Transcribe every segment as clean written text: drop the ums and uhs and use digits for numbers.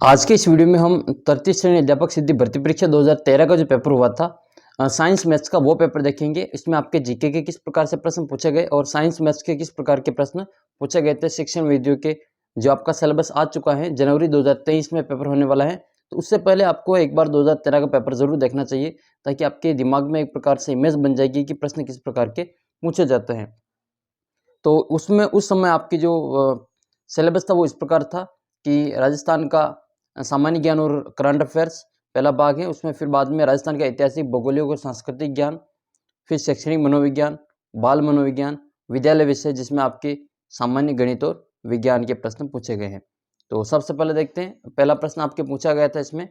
आज के इस वीडियो में हम 33 श्रेणी अध्यापक सिद्धि भर्ती परीक्षा 2013 का जो पेपर हुआ था साइंस मैथ्स का वो पेपर देखेंगे। इसमें आपके जीके के किस प्रकार से प्रश्न पूछे गए और साइंस मैथ्स के किस प्रकार के प्रश्न पूछे गए थे शिक्षण विधियों के। जो आपका सिलेबस आ चुका है, जनवरी 2023 में पेपर होने वाला है, तो उससे पहले आपको एक बार 2013 का पेपर जरूर देखना चाहिए, ताकि आपके दिमाग में एक प्रकार से इमेज बन जाएगी कि प्रश्न किस प्रकार के पूछे जाते हैं। तो उसमें उस समय आपकी जो सिलेबस था वो इस प्रकार था कि राजस्थान का सामान्य ज्ञान और करंट अफेयर्स पहला भाग है, उसमें फिर बाद में राजस्थान का ऐतिहासिक, भौगोलिक और सांस्कृतिक ज्ञान, फिर शैक्षणिक मनोविज्ञान, बाल मनोविज्ञान, विद्यालय विषय, जिसमें आपके सामान्य गणित और विज्ञान के प्रश्न पूछे गए हैं। तो सबसे पहले देखते हैं, पहला प्रश्न आपके पूछा गया था इसमें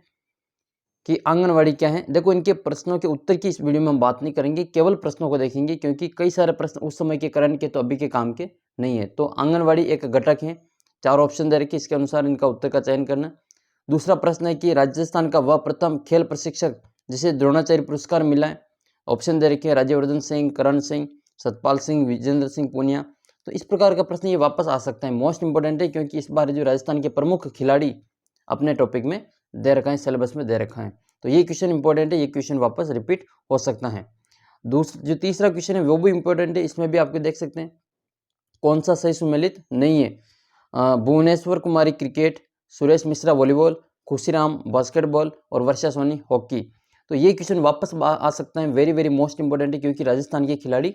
कि आंगनवाड़ी क्या है। देखो, इनके प्रश्नों के उत्तर की इस वीडियो में हम बात नहीं करेंगे, केवल प्रश्नों को देखेंगे, क्योंकि कई सारे प्रश्न उस समय के करंट के तो अभी के काम के नहीं है। तो आंगनवाड़ी एक घटक है, 4 ऑप्शन दे रखे, इसके अनुसार इनका उत्तर का चयन करना। दूसरा प्रश्न है कि राजस्थान का वह प्रथम खेल प्रशिक्षक जिसे द्रोणाचार्य पुरस्कार मिला है। ऑप्शन दे रखे राज्यवर्धन सिंह, करण सिंह, सतपाल सिंह, विजेंद्र सिंह पूनिया। तो इस प्रकार का प्रश्न ये वापस आ सकता है, मोस्ट इंपॉर्टेंट है, क्योंकि इस बार जो राजस्थान के प्रमुख खिलाड़ी अपने टॉपिक में दे रखा है, सिलेबस में दे रखा है। तो ये क्वेश्चन इंपॉर्टेंट है, ये क्वेश्चन वापस रिपीट हो सकता है। जो तीसरा क्वेश्चन है वो भी इंपॉर्टेंट है, इसमें भी आपको देख सकते हैं कौन सा सही सुमेलित नहीं है। Bhuvneshwar Kumari cricket, Suresh Mishra volleyball, Khushiram basketball और वर्षा सोनी हॉकी। तो ये क्वेश्चन वापस आ सकता है, वेरी वेरी मोस्ट इंपॉर्टेंट है, क्योंकि राजस्थान के खिलाड़ी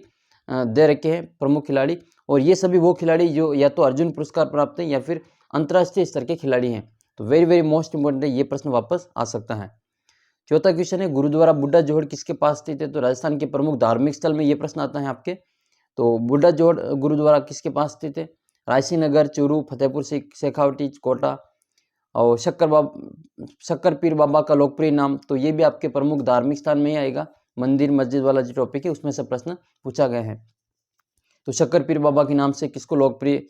दे रखे हैं, प्रमुख खिलाड़ी, और ये सभी वो खिलाड़ी जो या तो अर्जुन पुरस्कार प्राप्त हैं या फिर अंतर्राष्ट्रीय स्तर के खिलाड़ी हैं। तो वेरी वेरी मोस्ट इंपॉर्टेंट है, ये प्रश्न वापस आ सकता है। चौथा क्वेश्चन है गुरुद्वारा बुड्ढा जोहड़ किसके पास स्थित है। तो राजस्थान के प्रमुख धार्मिक स्थल में ये प्रश्न आता है आपके। तो बुड्ढा जोहड़ गुरुद्वारा किसके पास स्थित है। रायसी नगर, चूरू, फतेहपुर शेखावटी, कोटा, और शक्कर पीर बाबा का लोकप्रिय नाम। तो ये भी आपके प्रमुख धार्मिक स्थान में ही आएगा, मंदिर मस्जिद वाला जो टॉपिक है उसमें से प्रश्न पूछा गया है। तो शक्कर पीर बाबा के नाम से किसको लोकप्रिय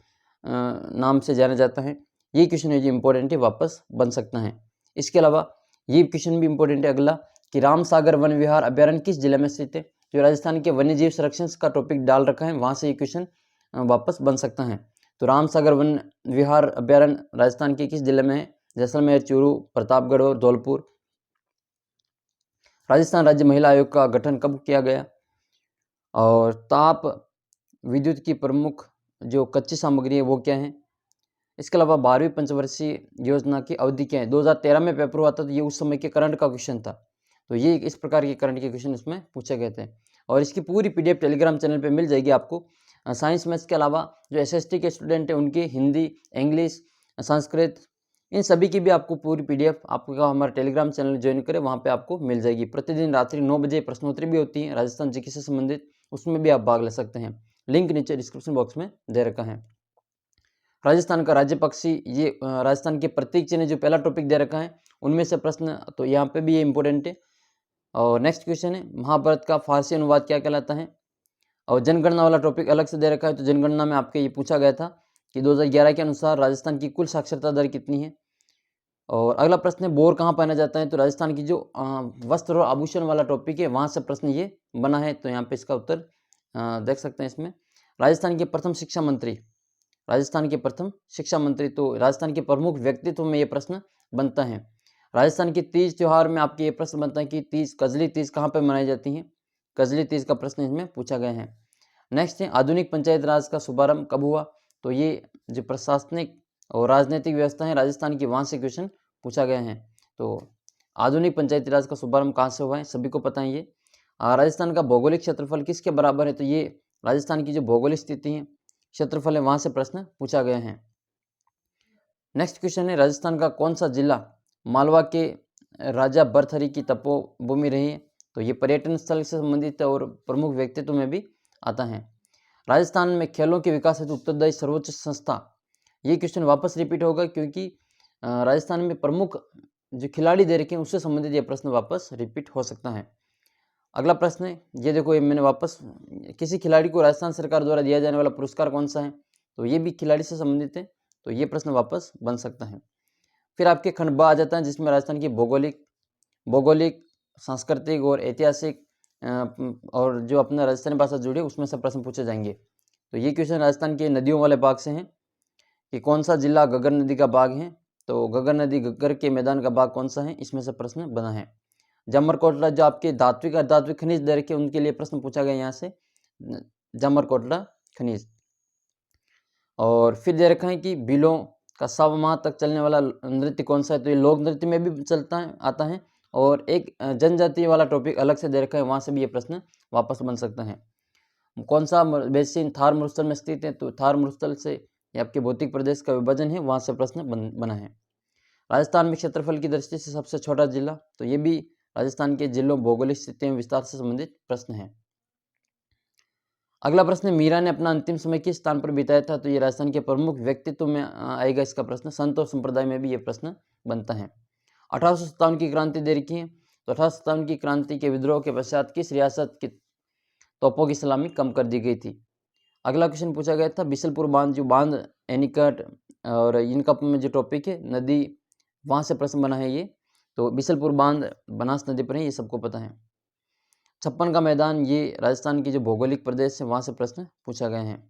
नाम से जाना जाता है। ये क्वेश्चन है जो इंपॉर्टेंट है, वापस बन सकता है। इसके अलावा ये क्वेश्चन भी इंपॉर्टेंट है अगला कि रामसागर वन विहार अभ्यारण्य किस जिले में स्थित है। जो राजस्थान के वन्य जीव संरक्षण का टॉपिक डाल रखा है, वहां से ये क्वेश्चन वापस बन सकता है। तो रामसागर वन विहार अभ्यारण्य राजस्थान के किस जिले में है। जैसलमेर, चूरू, प्रतापगढ़ और धौलपुर। राजस्थान राज्य महिला आयोग का गठन कब किया गया। और ताप विद्युत की प्रमुख जो कच्ची सामग्री है वो क्या है। इसके अलावा 12वीं पंचवर्षीय योजना की अवधि क्या है। 2013 में पेपर हुआ था, तो ये उस समय के करंट का क्वेश्चन था। तो ये इस प्रकार के करंट के क्वेश्चन इसमें पूछे गए थे, और इसकी पूरी पीडीएफ टेलीग्राम चैनल पे मिल जाएगी आपको। साइंस मैथ्स के अलावा जो एसएसटी के स्टूडेंट हैं उनकी हिंदी, इंग्लिश, संस्कृत, इन सभी की भी आपको पूरी पीडीएफ आपका हमारा टेलीग्राम चैनल ज्वाइन करें, वहाँ पे आपको मिल जाएगी। प्रतिदिन रात्रि 9 बजे प्रश्नोत्तरी भी होती है राजस्थान जीके से संबंधित, उसमें भी आप भाग ले सकते हैं। लिंक नीचे डिस्क्रिप्शन बॉक्स में दे रखा है। राजस्थान का राज्य पक्षी, ये राजस्थान के प्रतीक चिन्ह जो पहला टॉपिक दे रखा है उनमें से प्रश्न, तो यहाँ पे भी ये इंपॉर्टेंट है। और नेक्स्ट क्वेश्चन है महाभारत का फारसी अनुवाद क्या कहलाता है। और जनगणना वाला टॉपिक अलग से दे रखा है। तो जनगणना में आपके ये पूछा गया था कि 2011 के अनुसार राजस्थान की कुल साक्षरता दर कितनी है। और अगला प्रश्न है बोर कहाँ पाया जाता है। तो राजस्थान की जो वस्त्र और आभूषण वाला टॉपिक है वहाँ से प्रश्न ये बना है। तो यहाँ पे इसका उत्तर देख सकते हैं इसमें। राजस्थान के प्रथम शिक्षा मंत्री, राजस्थान के प्रथम शिक्षा मंत्री, तो राजस्थान के प्रमुख व्यक्तित्व में ये प्रश्न बनता है। राजस्थान के तीज त्योहार में आपके ये प्रश्न बनता है कि तीज, कजली तीज कहाँ पर मनाई जाती है। कजली तीज का प्रश्न इसमें पूछा गया है। नेक्स्ट है आधुनिक पंचायत राज का शुभारंभ कब हुआ। तो ये जो प्रशासनिक और राजनीतिक व्यवस्था है राजस्थान की, वहाँ से क्वेश्चन पूछा गया है। तो आधुनिक पंचायती राज का शुभारंभ कहाँ से हुआ है, सभी को पता है ये। राजस्थान का भौगोलिक क्षेत्रफल किसके बराबर है। तो ये राजस्थान की जो भौगोलिक स्थिति है, क्षेत्रफल है, वहाँ से प्रश्न पूछा गया है। नेक्स्ट क्वेश्चन है राजस्थान का कौन सा जिला मालवा के राजा भरथरी की तपोभूमि रही है। तो ये पर्यटन स्थल से संबंधित है और प्रमुख व्यक्तित्व में भी आता है। राजस्थान में खेलों के विकास हेतु उत्तरदायी सर्वोच्च संस्था, ये क्वेश्चन वापस रिपीट होगा, क्योंकि राजस्थान में प्रमुख जो खिलाड़ी दे रखे हैं उससे संबंधित ये प्रश्न वापस रिपीट हो सकता है। अगला प्रश्न है, ये देखो, ये मैंने वापस, किसी खिलाड़ी को राजस्थान सरकार द्वारा दिया जाने वाला पुरस्कार कौन सा है। तो ये भी खिलाड़ी से संबंधित है, तो ये प्रश्न वापस बन सकता है। फिर आपके खंड ब आ जाता है, जिसमें राजस्थान की भौगोलिक, सांस्कृतिक और ऐतिहासिक और जो अपना राजस्थानी भाषा जुड़ी है उसमें से प्रश्न पूछे जाएंगे। तो ये क्वेश्चन राजस्थान के नदियों वाले भाग से हैं कि कौन सा जिला गगर नदी का भाग है। तो घग्गर नदी घग्गर के मैदान का भाग कौन सा है, इसमें से प्रश्न बना है। जामरकोटला जो आपके धात्विक और अधात्विक खनिज दे रखे उनके लिए प्रश्न पूछा गया यहाँ से, जामरकोटला खनिज। और फिर दे रखा है कि भीलों का 7 माह तक चलने वाला नृत्य कौन सा है, तो ये लोक नृत्य में भी चलता है, आता है। और एक जनजाति वाला टॉपिक अलग से दे रखा है, वहाँ से भी ये प्रश्न वापस बन सकता है। कौन सा बेसिन थार मरुस्थल में स्थित है, तो थार मरुस्थल से ये आपके भौतिक प्रदेश का विभाजन है, वहाँ से प्रश्न बना है। राजस्थान में क्षेत्रफल की दृष्टि से सबसे छोटा जिला, तो ये भी राजस्थान के जिलों भौगोलिक स्थिति में विस्तार से संबंधित प्रश्न है। अगला प्रश्न, मीरा ने अपना अंतिम समय किस स्थान पर बिताया था, तो ये राजस्थान के प्रमुख व्यक्तित्व में आएगा इसका प्रश्न। संत और संप्रदाय में भी ये प्रश्न बनता है। 1857 की क्रांति दे रखी है, तो 1857 की क्रांति के विद्रोह के पश्चात किस रियासत की तोपों की सलामी कम कर दी गई थी। अगला क्वेश्चन पूछा गया था बिसलपुर बांध, जो बांध एनीकट और इनका में जो टॉपिक है नदी, वहाँ से प्रश्न बना है ये। तो बिसलपुर बांध बनास नदी पर है, ये सबको पता है। 56 का मैदान, ये राजस्थान की जो भौगोलिक प्रदेश है, वहाँ से प्रश्न पूछा गया है।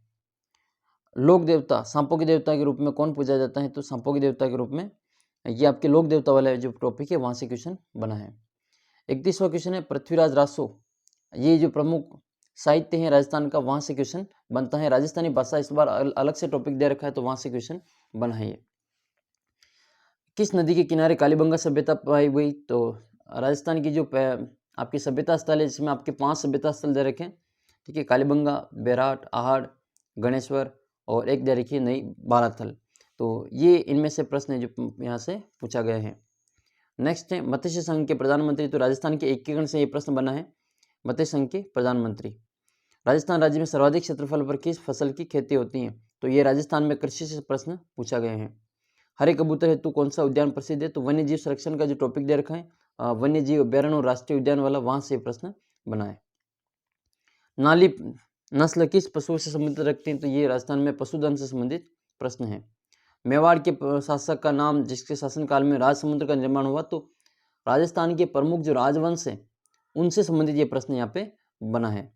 लोक देवता, सांपों के देवता के रूप में कौन पूजा जाता है, तो सांपों के देवता के रूप में ये आपके लोक देवता वाले जो टॉपिक है, वहाँ से क्वेश्चन बना है। 31वां क्वेश्चन है पृथ्वीराज रासो, ये जो प्रमुख साहित्य है राजस्थान का, वहाँ से क्वेश्चन बनता है। राजस्थानी भाषा इस बार अलग से टॉपिक दे रखा है, तो वहाँ से क्वेश्चन बना है ये। किस नदी के किनारे कालीबंगा सभ्यता पाई गई, तो राजस्थान की जो आपकी सभ्यता स्थल है, जिसमें आपके 5 सभ्यता स्थल दे रखे हैं, ठीक है। कालीबंगा, बेराट, आहड़, गणेश्वर और एक दे रखी है नई बाराथल। तो ये इनमें से प्रश्न है जो यहाँ से पूछा गया है। नेक्स्ट है मत्स्य संघ के प्रधानमंत्री, तो राजस्थान के एकीकरण से ये प्रश्न बना है। मत्स्य संघ के प्रधानमंत्री। राजस्थान राज्य में सर्वाधिक क्षेत्रफल पर किस फसल की खेती होती है, तो ये राजस्थान में कृषि से प्रश्न पूछा गया है। हरे कबूतर हेतु कौन सा उद्यान प्रसिद्ध है, तो वन्य जीव संरक्षण का जो टॉपिक दे रखा है, वन्य जीव अभ्यारण्य और राष्ट्रीय उद्यान वाला, वहां से प्रश्न बना है। नाली नस्ल किस पशु से संबंधित रखते हैं, तो ये राजस्थान में पशुधन से संबंधित प्रश्न है। मेवाड़ के शासक का नाम, जिसके शासनकाल में राजसमुद्र का निर्माण हुआ, तो राजस्थान के प्रमुख जो राजवंश है उनसे संबंधित ये प्रश्न यहाँ पे बना है।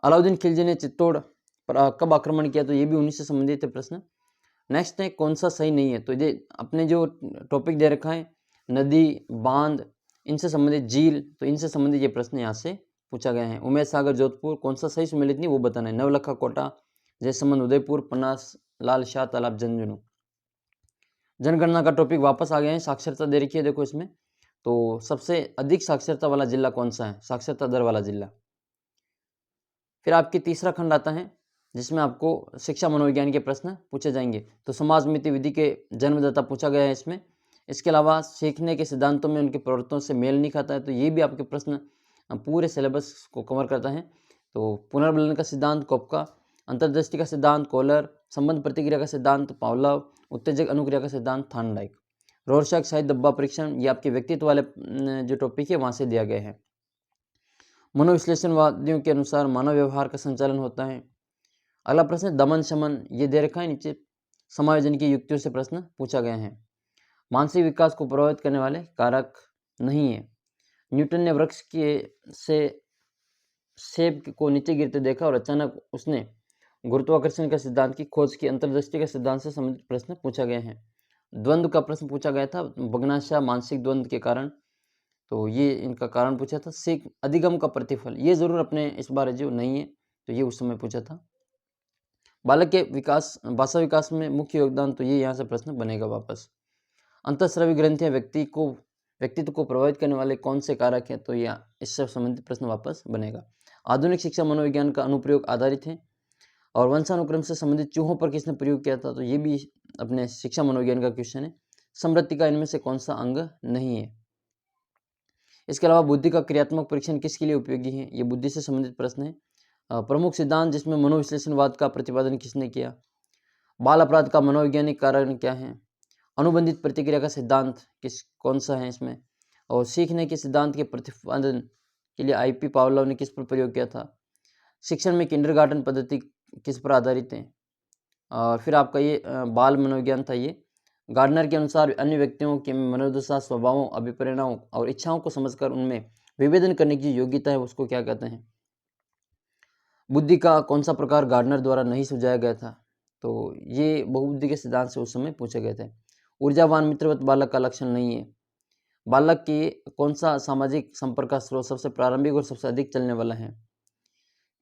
अलाउद्दीन खिलजी ने चित्तौड़ पर कब आक्रमण किया, तो ये भी उन्हीं से संबंधित है प्रश्न। नेक्स्ट है कौन सा सही नहीं है, तो ये अपने जो टॉपिक दे रखा है नदी, बांध, इनसे संबंधित झील, तो इनसे संबंधित ये प्रश्न यहाँ से पूछा गया है। उमेश सागर जोधपुर, कौन सा सही सम्मिलित नहीं वो बताना है। नवलखा कोटा, जयसमंद उदयपुर, पन्नास लाल शाह तालाब झुंझुनू। जनगणना का टॉपिक वापस आ गया है। साक्षरता दे रखी है देखो इसमें, तो सबसे अधिक साक्षरता वाला जिला कौन सा है, साक्षरता दर वाला जिला। फिर आपकी तीसरा खंड आता है जिसमें आपको शिक्षा मनोविज्ञान के प्रश्न पूछे जाएंगे। तो समाज मिति विधि के जन्मदाता पूछा गया है इसमें। इसके अलावा सीखने के सिद्धांतों में उनके प्रवृत्तियों से मेल नहीं खाता है, तो ये भी आपके प्रश्न पूरे सिलेबस को कवर करता है। तो पुनर्बलन का सिद्धांत कोपका, अंतर्दृष्टि का सिद्धांत कोलर, संबंध प्रतिक्रिया का सिद्धांत पावलोव, उत्तेजक अनुक्रिया का सिद्धांत थार्नडाइक। रोरशक शाही डब्बा परीक्षण, ये आपके व्यक्तित्व वाले जो टॉपिक है वहाँ से दिया गया है। मनोविश्लेषणवादियों के अनुसार मानव व्यवहार का संचालन होता है। अगला प्रश्न दमन शमन, ये दे रखा है नीचे। समायोजन की युक्तियों से प्रश्न पूछा गया है। मानसिक विकास को प्रभावित करने वाले कारक नहीं है। न्यूटन ने वृक्ष के से सेब को नीचे गिरते देखा और अचानक उसने गुरुत्वाकर्षण का सिद्धांत की खोज की। अंतर्दृष्टि का सिद्धांत से संबंधित प्रश्न पूछा गया है। द्वंद्व का प्रश्न पूछा गया था, भग्नाशय मानसिक द्वंद्व के कारण, तो ये इनका कारण पूछा था। सीख अधिगम का प्रतिफल, ये जरूर अपने इस बार जो नहीं है, तो ये उस समय पूछा था। बालक के विकास, भाषा विकास में मुख्य योगदान, तो ये यहाँ से प्रश्न बनेगा वापस। अंतःस्रावी ग्रंथियाँ व्यक्तित्व को प्रभावित करने वाले कौन से कारक हैं, तो यह इससे संबंधित प्रश्न वापस बनेगा। आधुनिक शिक्षा मनोविज्ञान का अनुप्रयोग आधारित है। और वंशानुक्रम से संबंधित चूहों पर किसने प्रयोग किया था, तो ये भी अपने शिक्षा मनोविज्ञान का क्वेश्चन है। समृद्धि का इनमें से कौन सा अंग नहीं है। इसके अलावा बुद्धि का क्रियात्मक परीक्षण किसके लिए उपयोगी है, ये बुद्धि से संबंधित प्रश्न है। प्रमुख सिद्धांत जिसमें मनोविश्लेषणवाद का प्रतिपादन किसने किया। बाल अपराध का मनोवैज्ञानिक कारण क्या है। अनुबंधित प्रतिक्रिया का सिद्धांत कौन सा है इसमें। और सीखने के सिद्धांत के प्रतिपादन के लिए आईपी पावलोव ने किस पर प्रयोग किया था। शिक्षण में किंडरगार्टन पद्धति किस पर आधारित है। और फिर आपका ये बाल मनोविज्ञान था। ये गार्डनर के अनुसार अन्य व्यक्तियों के मनोदशा, स्वभावों, अभिप्रेरणाओं और इच्छाओं को समझकर उनमें विभेदन करने की योग्यता है, उसको क्या कहते हैं। बुद्धि का कौन सा प्रकार गार्डनर द्वारा नहीं सुझाया गया था, तो ये बहुबुद्धि के सिद्धांत से उस समय पूछे गए थे। ऊर्जावान मित्रवत बालक का लक्षण नहीं है। बालक की कौन सा सामाजिक संपर्क का स्रोत सबसे प्रारंभिक और सबसे अधिक चलने वाला है?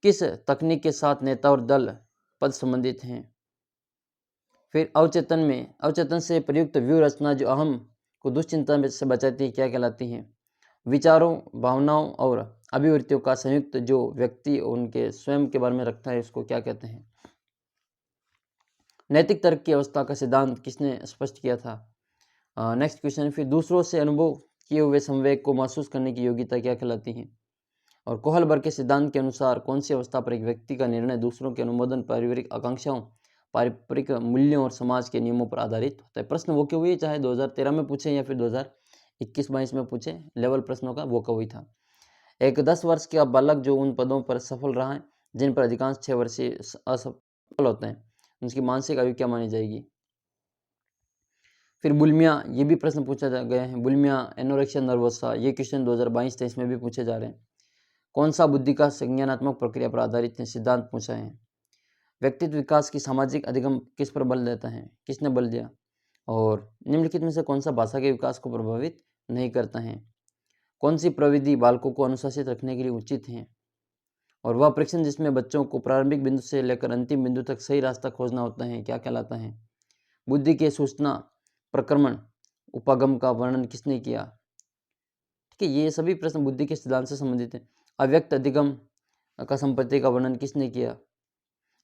किस तकनीक के साथ नेता और दल पद संबंधित हैं? फिर अवचेतन से प्रयुक्त व्यू रचना जो अहम को दुश्चिंता में से बचाती है क्या कहलाती है? विचारों, भावनाओं और अभिव्यक्तियों का संयुक्त जो व्यक्ति उनके स्वयं के बारे में रखता है उसको क्या कहते हैं? नैतिक तर्क की अवस्था का सिद्धांत किसने स्पष्ट किया था? नेक्स्ट क्वेश्चन, फिर दूसरों से अनुभव किए हुए संवेग को महसूस करने की योग्यता क्या कहलाती है? और कोहलबर्ग के सिद्धांत के अनुसार कौन सी अवस्था पर एक व्यक्ति का निर्णय दूसरों के अनुमोदन, पारिवारिक आकांक्षाओं, पारंपरिक मूल्यों और समाज के नियमों पर आधारित होता है? प्रश्न वो क्यों हुई, चाहे 2013 में पूछे या फिर 2021-22 में पूछे, लेवल प्रश्नों का वो क्यों हुई था। एक 10 वर्ष का बालक जो उन पदों पर सफल रहा है जिन पर अधिकांश 6 वर्षीय असफल होते हैं, उनकी मानसिक आयु क्या मानी जाएगी? फिर बुलिमिया, ये भी प्रश्न पूछा गया है। बुलिमिया, एनोरेक्सिया नर्वोसा, ये क्वेश्चन 2022-23 में भी पूछे जा रहे हैं। कौन सा बुद्धि का संज्ञानात्मक प्रक्रिया पर आधारित है? सिद्धांत पूछा है। व्यक्तित्व विकास की सामाजिक अधिगम किस पर बल देता है? किसने बल दिया? और निम्नलिखित में से कौन सा भाषा के विकास को प्रभावित नहीं करता है? कौन सी प्रविधि बालकों को अनुशासित रखने के लिए उचित है? और वह परीक्षण जिसमें बच्चों को प्रारंभिक बिंदु से लेकर अंतिम बिंदु तक सही रास्ता खोजना होता है क्या कहलाता है? बुद्धि के सूचना प्रक्रमण उपागम का वर्णन किसने किया? ठीक है, ये सभी प्रश्न बुद्धि के सिद्धांत से संबंधित हैं। अव्यक्त अधिगम का संपत्ति का वर्णन किसने किया?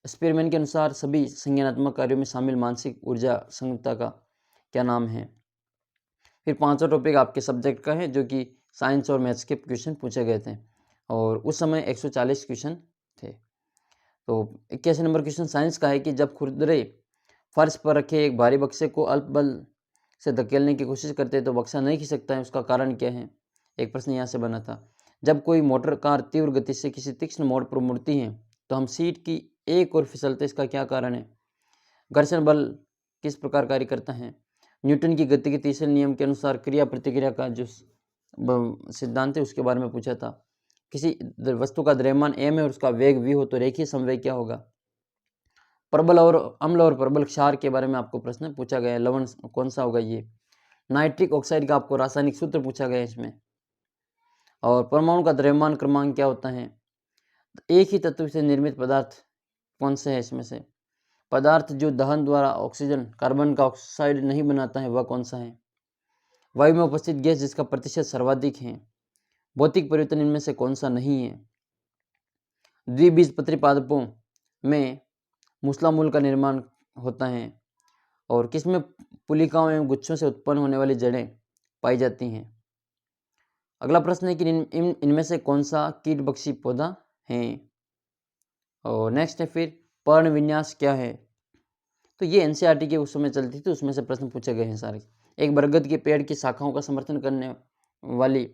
स्पीरमैन के अनुसार सभी संज्ञानात्मक कार्यों में शामिल मानसिक ऊर्जा संगतता का क्या नाम है? फिर 5वां टॉपिक आपके सब्जेक्ट का है जो कि साइंस और मैथ्स के क्वेश्चन पूछे गए थे और उस समय 140 क्वेश्चन थे। तो 81 नंबर क्वेश्चन साइंस का है कि जब खुरदरे फर्श पर रखे एक भारी बक्से को अल्प बल से धकेलने की कोशिश करते हैं तो बक्सा नहीं खिसकता है, उसका कारण क्या है? एक प्रश्न यहाँ से बना था। जब कोई मोटर कार तीव्र गति से किसी तीक्ष्ण मोड़ पर मुड़ती है तो हम सीट की एक ओर फिसलते, इसका क्या कारण है? घर्षण बल किस प्रकार कार्य करता है? न्यूटन की गति के तीसरे नियम के अनुसार क्रिया प्रतिक्रिया का जो सिद्धांत है उसके बारे में पूछा था। किसी वस्तु का द्रव्यमान m है और उसका वेग v हो तो रेखीय संवेग क्या होगा? प्रबल और अम्ल और प्रबल क्षार के बारे में आपको प्रश्न पूछा गया है। लवण कौन सा होगा? ये नाइट्रिक ऑक्साइड का आपको रासायनिक सूत्र पूछा गया है इसमें। और परमाणु का द्रव्यमान क्रमांक क्या होता है? एक ही तत्व से निर्मित पदार्थ कौन से है इसमें से? पदार्थ जो दहन द्वारा ऑक्सीजन कार्बन का ऑक्साइड नहीं बनाता है वह कौन सा है? वायु में उपस्थित गैस जिसका प्रतिशत सर्वाधिक है? भौतिक परिवर्तन इनमें से कौन सा नहीं है? द्विबीजपत्री पादपों में मूसलामूल का निर्माण होता है और किसमें पुलिकाओं एवं गुच्छों से उत्पन्न होने वाली जड़ें पाई जाती हैं? अगला प्रश्न है कि इनमें से कौन सा कीटभक्षी पौधा है? और नेक्स्ट है फिर पर्ण विन्यास क्या है? तो ये एनसीईआरटी के उस समय चलती थी, उसमें से प्रश्न पूछे गए हैं सारे। एक बरगद के पेड़ की शाखाओं का समर्थन करने वाली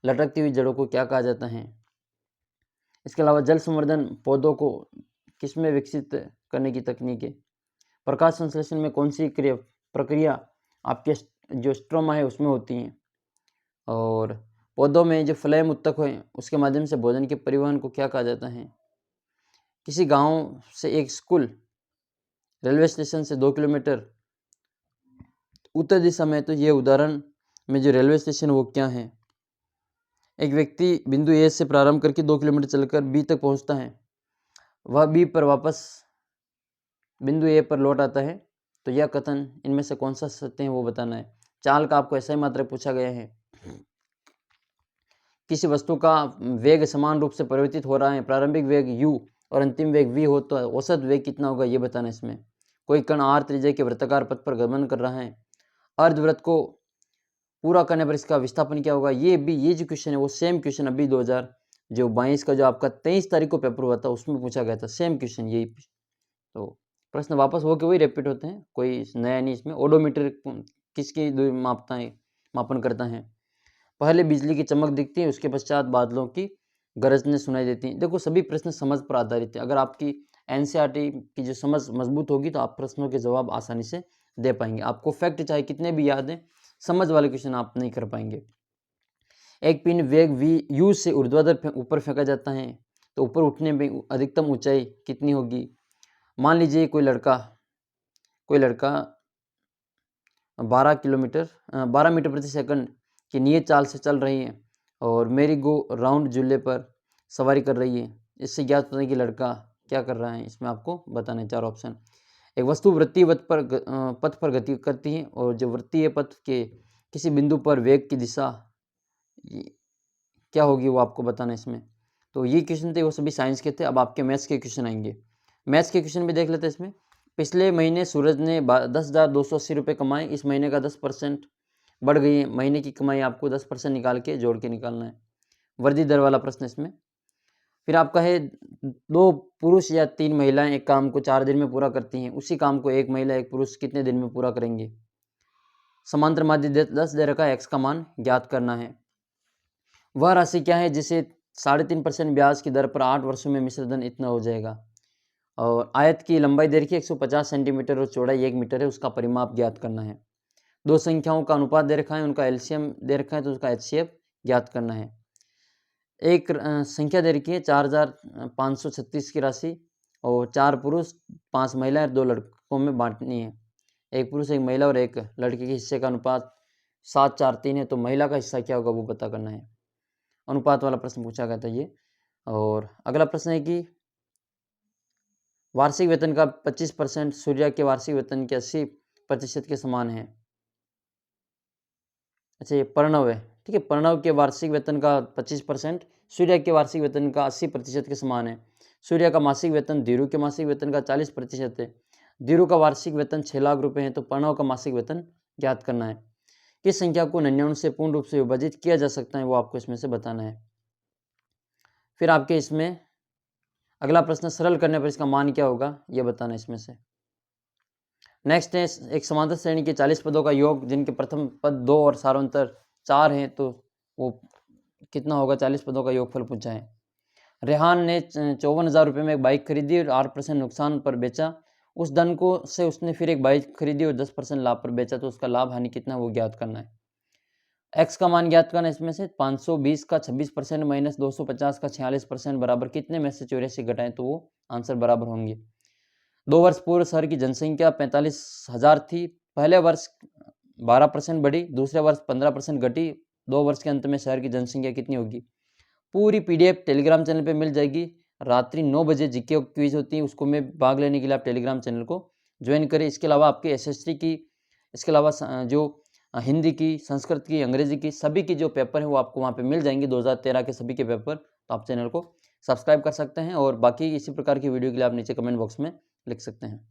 लटकती हुई जड़ों को क्या कहा जाता है? इसके अलावा जल संवर्धन पौधों को किसमें विकसित करने की तकनीक है? प्रकाश संश्लेषण में कौन सी प्रक्रिया आपके जो स्ट्रोमा है उसमें होती है? और पौधों में जो फ्लेम उत्तक है उसके माध्यम से भोजन के परिवहन को क्या कहा जाता है? किसी गांव से एक स्कूल रेलवे स्टेशन से 2 किलोमीटर उत्तर दिशा में, तो ये उदाहरण में जो रेलवे स्टेशन वो क्या है? एक व्यक्ति बिंदु ए से प्रारंभ करके 2 किलोमीटर चलकर बी तक पहुंचता है, वह बी पर वापस बिंदु ए पर लौट आता है, तो यह कथन इनमें से कौन सा सत्य है वो बताना है। चाल का आपको ऐसा ही मात्रा पूछा गया है। किसी वस्तु का वेग समान रूप से परिवर्तित हो रहा है, प्रारंभिक वेग u और अंतिम वेग v हो तो औसत वेग कितना होगा ये बताना है इसमें। कोई कण r त्रिज्या के वृत्ताकार पथ पर गमन कर रहा है, अर्धवृत्त को पूरा करने पर इसका विस्थापन क्या होगा? ये जो क्वेश्चन है वो सेम क्वेश्चन अभी 2022 का जो आपका 23 तारीख को पेपर हुआ था उसमें पूछा गया था, सेम क्वेश्चन यही। तो प्रश्न वापस होके वही रिपीट होते हैं, कोई नया नहीं इसमें। ओडोमीटर किसकी दूरी मापता है, मापन करता है? पहले बिजली की चमक दिखती है, उसके पश्चात बादलों की गरजने सुनाई देती हैं। देखो सभी प्रश्न समझ पर आधारित है। अगर आपकी एनसीईआरटी की जो समझ मजबूत होगी तो आप प्रश्नों के जवाब आसानी से दे पाएंगे। आपको फैक्ट चाहे कितने भी याद हैं, समझ वाले क्वेश्चन आप नहीं कर पाएंगे। एक पिन वेग v u से ऊर्ध्वाधर ऊपर फेंका जाता है तो ऊपर उठने में अधिकतम ऊंचाई कितनी होगी? मान लीजिए कोई लड़का 12 मीटर प्रति सेकंड की नियत चाल से चल रही है और मेरी गो राउंड झूले पर सवारी कर रही है। इससे ज्ञात होता है कि लड़का क्या कर रहा है। इसमें आपको बताना है 4 ऑप्शन। एक वस्तु वृत्तीय पथ पर गति करती है और जो वृत्तीय पथ के किसी बिंदु पर वेग की दिशा क्या होगी वो आपको बताना है इसमें। तो ये क्वेश्चन थे वो सभी साइंस के थे। अब आपके मैथ्स के क्वेश्चन आएंगे। मैथ्स के क्वेश्चन भी देख लेते हैं इसमें। पिछले महीने सूरज ने 10,280 रुपये कमाए। इस महीने का 10% बढ़ गई है। महीने की कमाई आपको 10% निकाल के जोड़ के निकालना है। वर्दी दर वाला प्रश्न इसमें। फिर आपका है 2 पुरुष या 3 महिलाएं एक काम को 4 दिन में पूरा करती हैं। उसी काम को 1 महिला 1 पुरुष कितने दिन में पूरा करेंगे। समांतर माध्य 10 दे रखा है, x का मान ज्ञात करना है। वह राशि क्या है जिसे 3.5% ब्याज की दर पर 8 वर्षों में मिश्र धन इतना हो जाएगा। और आयत की लंबाई दे रखी है 150 सेंटीमीटर और चौड़ाई 1 मीटर है। उसका परिमाप ज्ञात करना है। 2 संख्याओं का अनुपात दे रखा है, उनका एलसीएम दे रखा है तो उसका एचसीएफ ज्ञात करना है। एक संख्या दे रखी है 4,536 की राशि और 4 पुरुष 5 महिलाएं 2 लड़कों में बांटनी है। 1 पुरुष 1 महिला और 1 लड़के के हिस्से का अनुपात 7:4:3 है। तो महिला का हिस्सा क्या होगा वो पता करना है। अनुपात वाला प्रश्न पूछा गया था ये। और अगला प्रश्न है कि वार्षिक वेतन का 25% सूर्या के वार्षिक वेतन के 80% के समान है। अच्छा ये प्रणव है, ठीक है। प्रणव के वार्षिक वेतन का 25% सूर्या के वार्षिक वेतन का 80% के समान है। सूर्या का मासिक वेतन धीरू के मासिक वेतन का 40% है। धीरू का वार्षिक वेतन 6 लाख रुपए है। तो प्रणव का मासिक वेतन ज्ञात करना है। किस संख्या को 99 से पूर्ण रूप से विभाजित किया जा सकता है वो आपको इसमें से बताना है। फिर आपके इसमें अगला प्रश्न सरल करने पर इसका मान क्या होगा ये बताना है इसमें से। नेक्स्ट है एक समांतर श्रेणी के 40 पदों का योग जिनके प्रथम पद 2 और सारांतर 4 हैं। तो वो कितना होगा। 40 पदों का योगफल पूछा है। रेहान ने 54,000 रुपये में एक बाइक खरीदी और 8% नुकसान पर बेचा। उस धन को से उसने फिर एक बाइक खरीदी और 10% लाभ पर बेचा। तो उसका लाभ हानि कितना वो ज्ञात करना है। एक्स का मान ज्ञात करना है। इसमें से 520 का 26% माइनस 250 का 46% बराबर कितने में से 84 घटाएं तो वो आंसर बराबर होंगे। 2 वर्ष पूर्व शहर की जनसंख्या 45,000 थी। पहले वर्ष 12% बढ़ी, दूसरे वर्ष 15% घटी। 2 वर्ष के अंत में शहर की जनसंख्या कितनी होगी। पूरी पीडीएफ टेलीग्राम चैनल पे मिल जाएगी। रात्रि 9 बजे जीके क्विज होती है, उसको में भाग लेने के लिए आप टेलीग्राम चैनल को ज्वाइन करें। इसके अलावा आपके एसएसटी की, इसके अलावा जो हिंदी की, संस्कृत की, अंग्रेजी की सभी की जो पेपर है वो आपको वहाँ पे मिल जाएंगे। 2013 के सभी के पेपर। तो आप चैनल को सब्सक्राइब कर सकते हैं और बाकी इसी प्रकार की वीडियो के लिए आप नीचे कमेंट बॉक्स में लिख सकते हैं।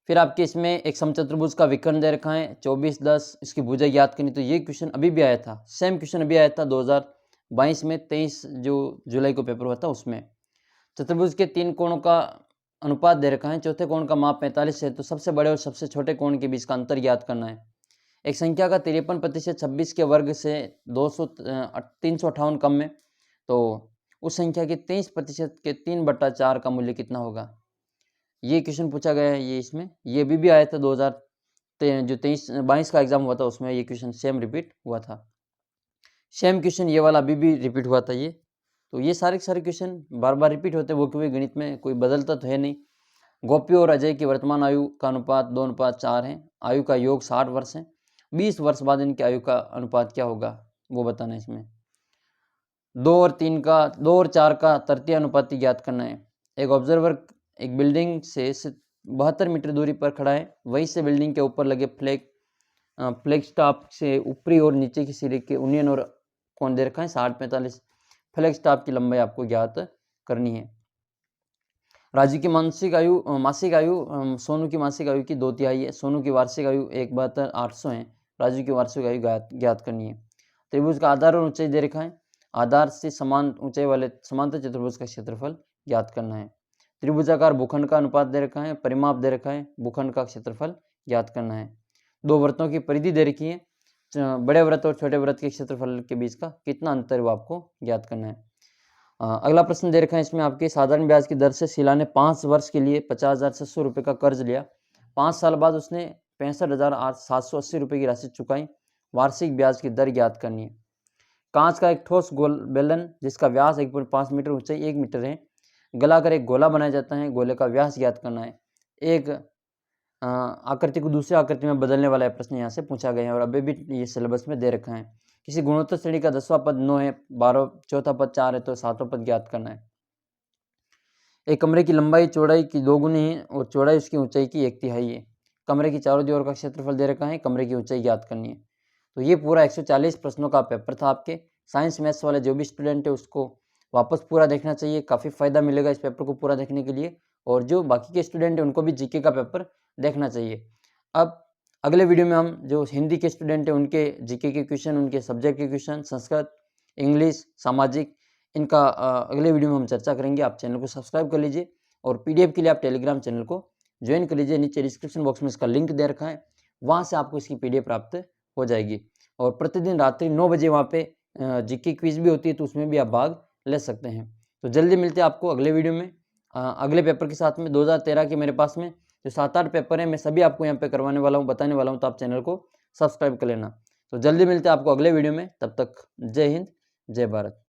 फिर आपके इसमें एक समचतुर्भुज का विकर्ण दे रखा है 24, 10, इसकी भुजा ज्ञात करनी। तो ये क्वेश्चन अभी भी आया था, सेम क्वेश्चन अभी आया था 2022 में 23 जो जुलाई को पेपर हुआ था उसमें। चतुर्भुज के 3 कोणों का अनुपात दे रखा है। चौथे कोण का माप 45 है। तो सबसे बड़े और सबसे छोटे कोण के बीच का अंतर ज्ञात करना है। एक संख्या का 53% 26 के वर्ग से 358 कम है। तो उस संख्या के 23% के 3/4 का मूल्य कितना होगा। ये क्वेश्चन पूछा गया है। ये इसमें ये भी आया था 2022 का एग्जाम हुआ था उसमें ये क्वेश्चन सेम रिपीट हुआ था। सेम क्वेश्चन ये वाला अभी भी रिपीट हुआ था ये। तो ये सारे क्वेश्चन बार बार रिपीट होते हैं वो, क्योंकि गणित में कोई बदलता तो है नहीं। गोपी और अजय की वर्तमान आयु का अनुपात 2:4 है। आयु का योग 60 वर्ष है। 20 वर्ष बाद इनकी आयु का अनुपात क्या होगा वो बताना है इसमें। 2 और 4 का तृतीय अनुपाती ज्ञात करना है। एक ऑब्जर्वर एक बिल्डिंग से 72 मीटर दूरी पर खड़ा है। वहीं से बिल्डिंग के ऊपर लगे फ्लैग स्टॉप से ऊपरी और नीचे की सिरे के यूनियन और कोण दे रखा है 60-45। फ्लैग स्टॉप की लंबाई आपको ज्ञात करनी है। राजू की मासिक आयु सोनू की मासिक आयु की 2/3 है। सोनू की वार्षिक आयु 1/72,800 है। राजू की वार्षिक आयु ज्ञात करनी है। त्रिभुज का आधार और ऊंचाई दे रखा है। आधार से समान ऊंचाई वाले समांतर चतुर्भुज का क्षेत्रफल ज्ञात करना है। त्रिभुजाकार भूखंड का अनुपात दे रखा है। परिमाप दे रखा है। भूखंड का क्षेत्रफल ज्ञात करना है। 2 वृत्तों की परिधि दे रखी है। बड़े वृत्त और छोटे वृत्त के क्षेत्रफल के बीच का कितना अंतर है वो आपको ज्ञात करना है। अगला प्रश्न दे रखा है इसमें आपके साधारण ब्याज की दर से शीला ने 5 वर्ष के लिए 50,600 रुपये का कर्ज लिया। 5 साल बाद उसने 65,780 रुपये की राशि चुकाई। वार्षिक ब्याज की दर ज्ञात करनी है। कांच का एक ठोस गोल बेलन जिसका व्यास 1.5 मीटर, ऊंचाई 1 मीटर है, गलाकर एक गोला बनाया जाता है। गोले का व्यास ज्ञात करना है। एक आकृति को दूसरी आकृति में बदलने वाला प्रश्न यहाँ से पूछा गया है और अभी भी ये सिलेबस में दे रखा है। किसी गुणोत्तर श्रेणी का 10वां पद 9 है, 12 चौथा पद 4 है, तो 7वां पद ज्ञात करना है। एक कमरे की लंबाई चौड़ाई की 2 गुनी है और चौड़ाई उसकी ऊंचाई की 1/3 है। कमरे की चारों दीवार का क्षेत्रफल दे रखा है, कमरे की ऊंचाई ज्ञात करनी है। तो ये पूरा 140 प्रश्नों का पेपर था आपके। साइंस मैथ्स वाले जो भी स्टूडेंट है उसको वापस पूरा देखना चाहिए, काफ़ी फ़ायदा मिलेगा इस पेपर को पूरा देखने के लिए। और जो बाकी के स्टूडेंट हैं उनको भी जीके का पेपर देखना चाहिए। अब अगले वीडियो में हम जो हिंदी के स्टूडेंट हैं उनके जीके के क्वेश्चन, उनके सब्जेक्ट के क्वेश्चन, संस्कृत, इंग्लिश, सामाजिक, इनका अगले वीडियो में हम चर्चा करेंगे। आप चैनल को सब्सक्राइब कर लीजिए और पीडीएफ के लिए आप टेलीग्राम चैनल को ज्वाइन कर लीजिए। नीचे डिस्क्रिप्शन बॉक्स में इसका लिंक दे रखा है, वहाँ से आपको इसकी पीडीएफ प्राप्त हो जाएगी। और प्रतिदिन रात्रि 9 बजे वहाँ पे जीके क्विज भी होती है, तो उसमें भी आप भाग ले सकते हैं। तो जल्दी मिलते हैं आपको अगले वीडियो में अगले पेपर के साथ में। 2013 के मेरे पास में जो 7-8 पेपर हैं मैं सभी आपको यहाँ पे करवाने वाला हूँ, बताने वाला हूँ, तो आप चैनल को सब्सक्राइब कर लेना। तो जल्दी मिलते हैं आपको अगले वीडियो में, तब तक जय हिंद, जय भारत।